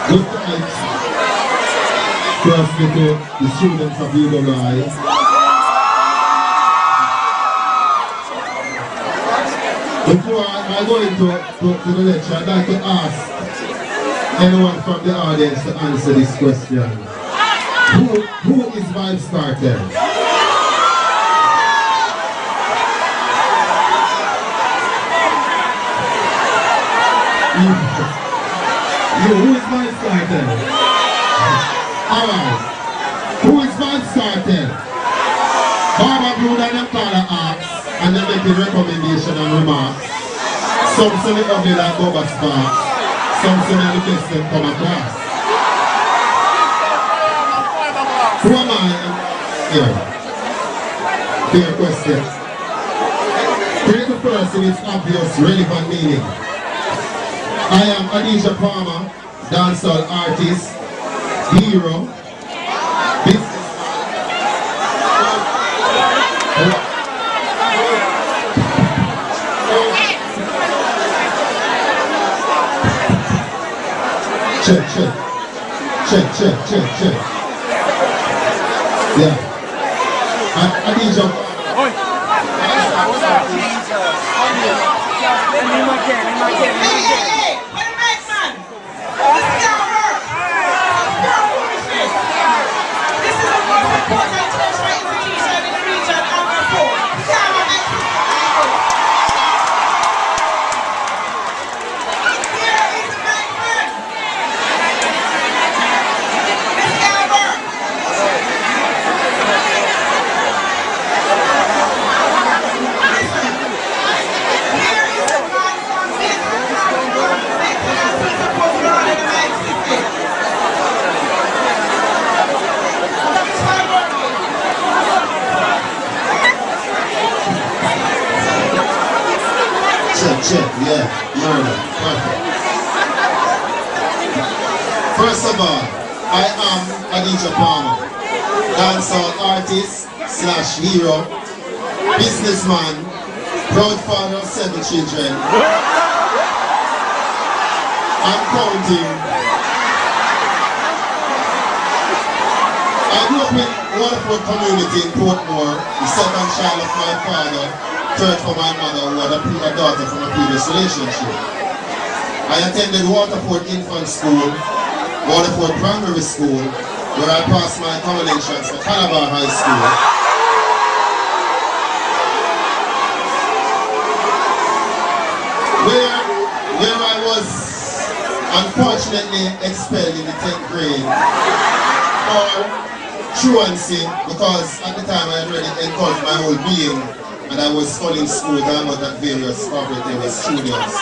Good night. Firstly to the students of UWI. Before I go into the lecture, I'd like to ask anyone from the audience to answer this question. Who is Vybz Kartel? Who is Vybz Kartel? Alright. Who is Vybz Kartel? Baba Blood and them call the arts and they make a recommendation and remarks. Some say the ugly like Bubba Sparks. Some say the best them come across. Who am I? Here. Fair question. Creative person is obvious, relevant meaning. I am Adisha Palmer, dancehall artist, hero, businessman. Check. Yeah. Adisha. Check, yeah, murder, perfect. First of all, I am Adisha Palmer, dancehall artist / hero, businessman, proud father of 7 children. I'm counting. I grew up in Waterford community in Portmore, the second child of my father, third for my mother, who had a daughter from a previous relationship. I attended Waterford Infant School, Waterford Primary School, where I passed my common entrance for Calabar High School. Where I was unfortunately expelled in the 10th grade for truancy, because at the time I had already encouraged my whole being and I was studying school time at various cooperative studios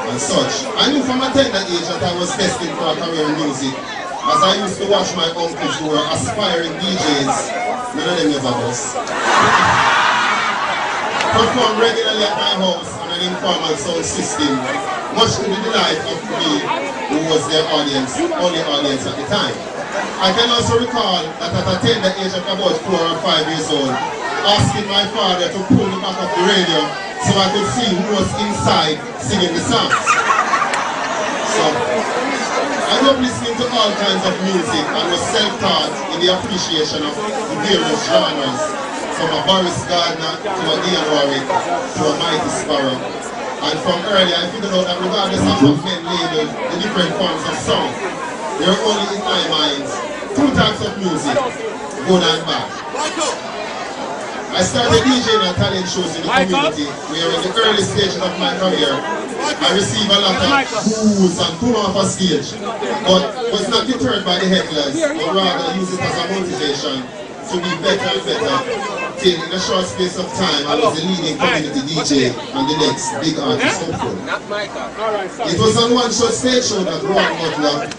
and such. I knew from a tender age that I was destined for a career in music, as I used to watch my uncles who were aspiring DJs, none of them ever was, perform regularly at my house on an informal sound system, much to the delight of me, who was their audience, only audience at the time. I can also recall that at a tender age of about 4 or 5 years old, asking my father to pull me back off the radio so I could see who was inside singing the songs. So, I grew up listening to all kinds of music and was self-taught in the appreciation of the various genres, from a Boris Gardner to a Ian Warwick to a Mighty Sparrow. And from early I figured out that regardless of what men label the different forms of song, there are only in my mind 2 types of music, good and bad. I started DJing at talent shows in the community, where in the early stages of my career, I received a lot of boos and come off a stage, but was not deterred by the hecklers, but rather used it as a motivation to be better and better till in a short space of time I was the leading community DJ and the next big artist hopeful. It was on one short stage show that Ron Butler,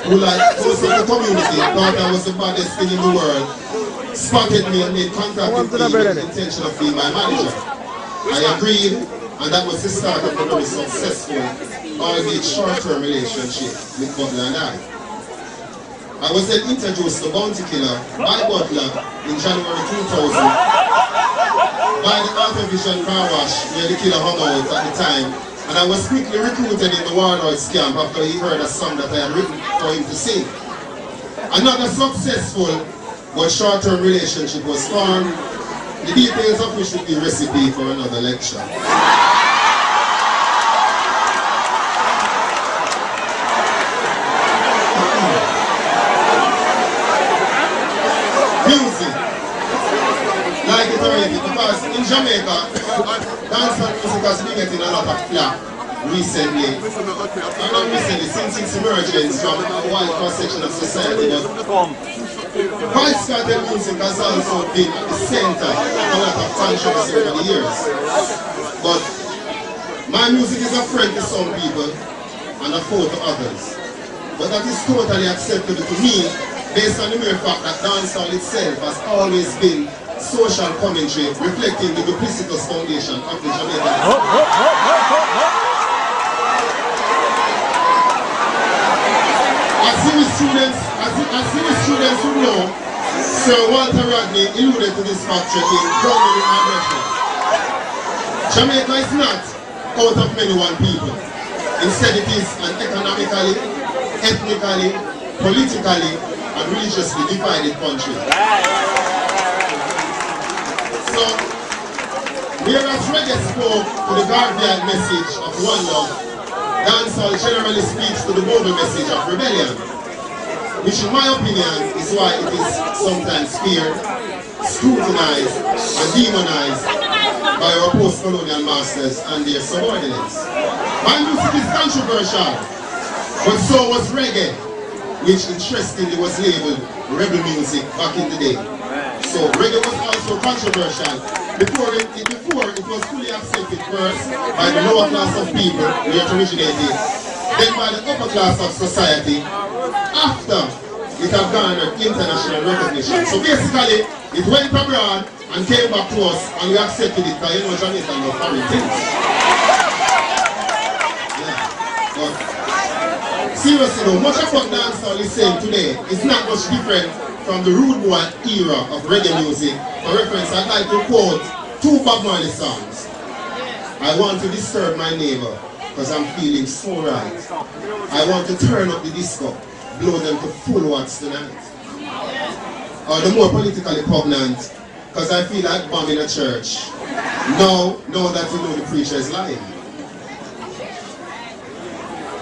who like most of the community thought I was the baddest thing in the world, spotted me and made contact with me with the intention of being my manager. I agreed, and that was the start of a very successful, albeit short-term relationship with Butler and I was then introduced to Bounty Killer by Butler in January 2000 by the Artivision car wash where the killer hung out at the time, and I was quickly recruited in the Warlords camp after he heard a song that I had written for him to sing. Another successful but short-term relationship was formed, the details of which would be recipe for another lecture. Music, like it already, because in Jamaica, dancehall music has been getting a lot of flack recently. And not recently, since its emergence from a wide cross-section of society. Vybz Kartel music has also been at the center of a lot of controversy over the years. But my music is a friend to some people and a foe to others. But that is totally acceptable to me based on the mere fact that dancehall itself has always been social commentary reflecting the duplicitous foundation of the Jamaican. As the students who know, Sir Walter Rodney alluded to this factor in Grounding in Aggression. Jamaica is not out of many one people. Instead it is an economically, ethnically, politically, and religiously divided country. So, whereas reggae spoke to the Guardian message of one love, dancehall generally speaks to the global message of rebellion, which in my opinion is why it is sometimes feared, scrutinized, and demonized by our post-colonial masters and their subordinates. My music is controversial, but so was reggae, which interestingly was labeled rebel music back in the day. So reggae was also controversial before it was fully accepted first by the lower class of people where it originated, then by the upper class of society, after it had garnered international recognition. So basically, it went abroad and came back to us and we accepted it because you know Jamaica no foreign things. Yeah. But seriously though, much of what dancehall is saying today is not much different from the rude boy era of reggae music. For reference, I'd like to quote two Bob Marley songs. I want to disturb my neighbor because I'm feeling so right. I want to turn up the disco, blow them to full watts tonight. Or the more politically poignant, because I feel like bombing a church. Know that you know the preacher is lying.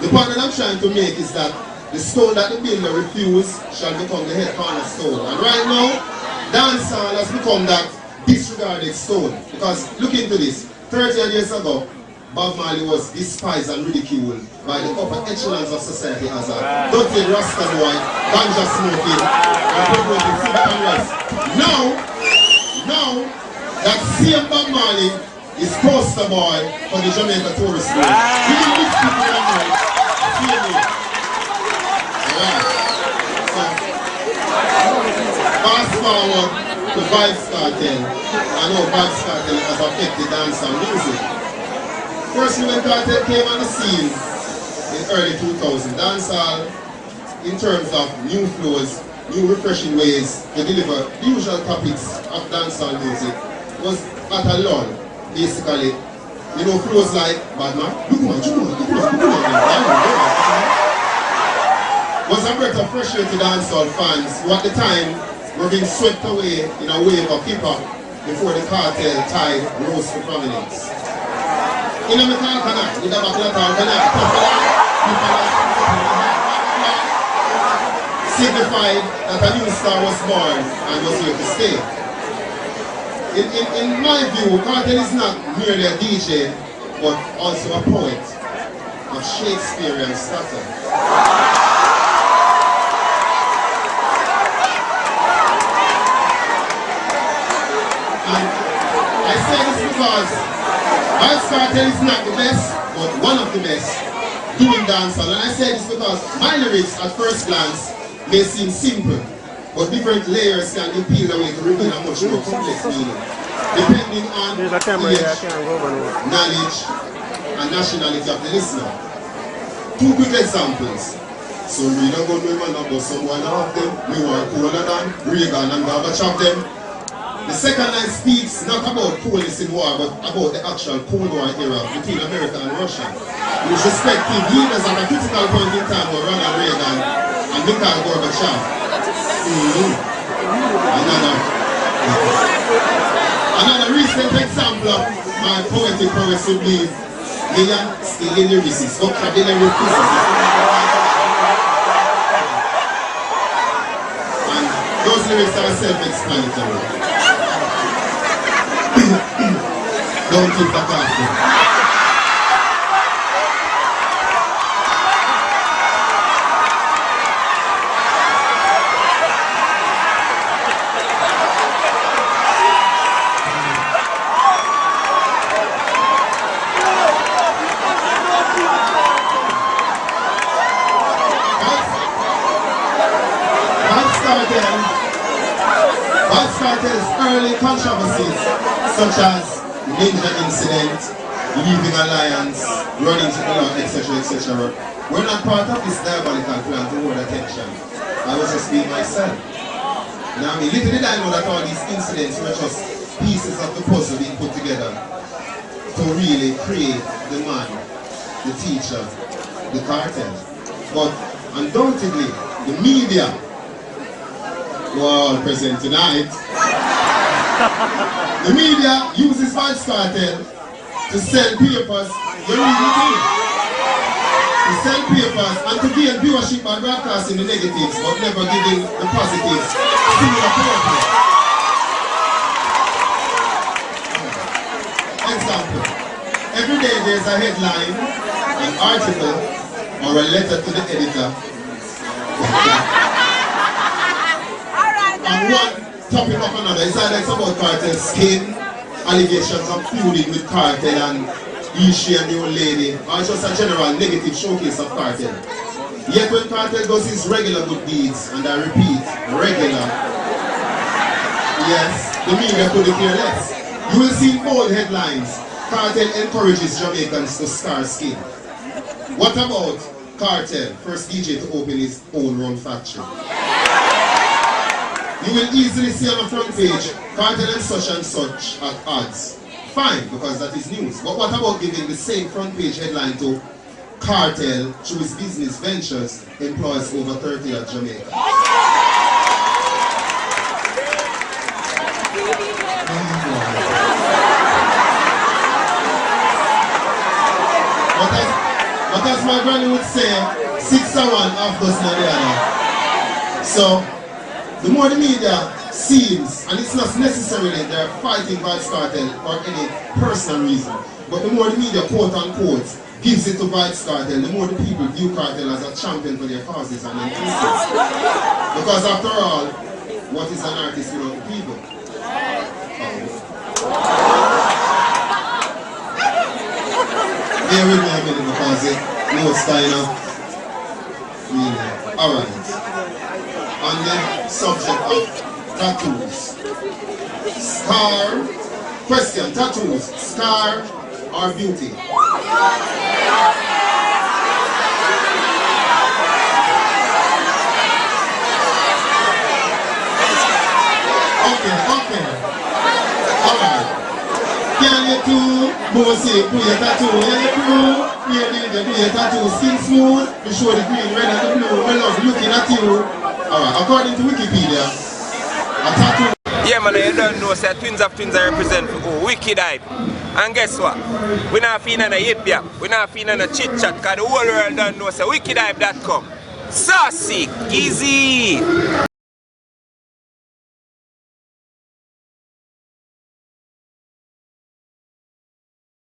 The point that I'm trying to make is that the stone that the builder refused shall become the head cornerstone. And right now, dancehall has become that disregarded stone. Because look into this, 30 years ago, Bob Marley was despised and ridiculed by the upper echelons of society as a dirty Rasta boy, ganja smoking, and promoting food and rest. Now, that same Bob Marley is poster boy for the Jamaica tourist school. Giving these people a night, see me. Alright. So, fast forward to Vybz Kartel. I know Vybz Kartel has affected dancehall music. First when Kartel came on the scene in early 2000, dancehall, in terms of new flows, new refreshing ways to deliver the usual topics of dancehall music, was at a lull. Basically, you know, flows like Badman, was a breath of fresh air to dancehall fans who at the time were being swept away in a wave of hip-hop before the cartel tide rose to prominence. In a metal canal, with a buckle of signified that a new star was born and was here to stay. In my view, Kartel is not merely a DJ, but also a poet of Shakespearean stature. And I say this because Vybz Kartel is not the best, but one of the best doing dancehall. And I say this because my lyrics at first glance may seem simple, but different layers can be peeled away to reveal a much more complex meaning, depending on age, knowledge, and nationality of the listener. Two quick examples. So we don't go to women about someone of them, we were cooler than Reagan and Gorbachev them. The second line speaks not about coolness in war, but about the actual Cold War era between America and Russia. With respective leaders at a critical point in time were Ronald Reagan and Mikhail Gorbachev. Another recent example of my poetic prowess would be Million Skilling Lyricist, vocabulary physicist. And those lyrics are self-explanatory. Don't keep the coffee. Vybz Kartel's early controversies, such as the Ninja Incident, Leaving Alliance, Running to the Law, etc., etc., were not part of this diabolical plan to hold attention. I was just being myself. Now, little did I know that all these incidents were just pieces of the puzzle being put together to really create the man, the teacher, the cartel. But undoubtedly, the media who are all present tonight. The media uses Vybz Kartel to sell papers, you read it in. To sell papers and to gain viewership by broadcasting the negatives but never giving the positives similar purpose. Example. Every day there's a headline, an article, or a letter to the editor. And one topic of another. It's either about Kartel's skin, allegations of feuding with Kartel and she and the old lady, or it's just a general negative showcase of Kartel. Yet when Kartel does his regular good deeds, and I repeat, regular, yes, the media couldn't care less. You will see bold headlines. Kartel encourages Jamaicans to scar skin. What about Kartel, first DJ to open his own rum factory? You will easily see on the front page, Kartel and such at odds. Fine, because that is news. But what about giving the same front page headline to Kartel, through his business ventures, employs over 30 at Jamaica? But as my granny would say, 6 or 1, half dozen of the other. So, the more the media seems, and it's not necessarily they're fighting Vybz Kartel for any personal reason, but the more the media, quote unquote, gives it to Vybz Kartel, the more the people view Kartel as a champion for their causes and interests. Because after all, what is an artist without the people? Bear with me a minute because it knows kind of really. Alright. On the subject of tattoos. Scar, question, tattoos, scar or beauty? Okay. Alright. Can you do Bossy, put your tattoo? Can you do your tattoo? Skin smooth, you show the green, red and the blue. We love looking at you. Alright, according to Wikipedia, a tattoo. Yeah, man, you don't know, say Twins of Twins I represent for Wicked Hype. And guess what? We're not feeling a yip yap, we're not feeling a chit chat, because the whole world don't know, say wickedhype.com. Saucy, easy.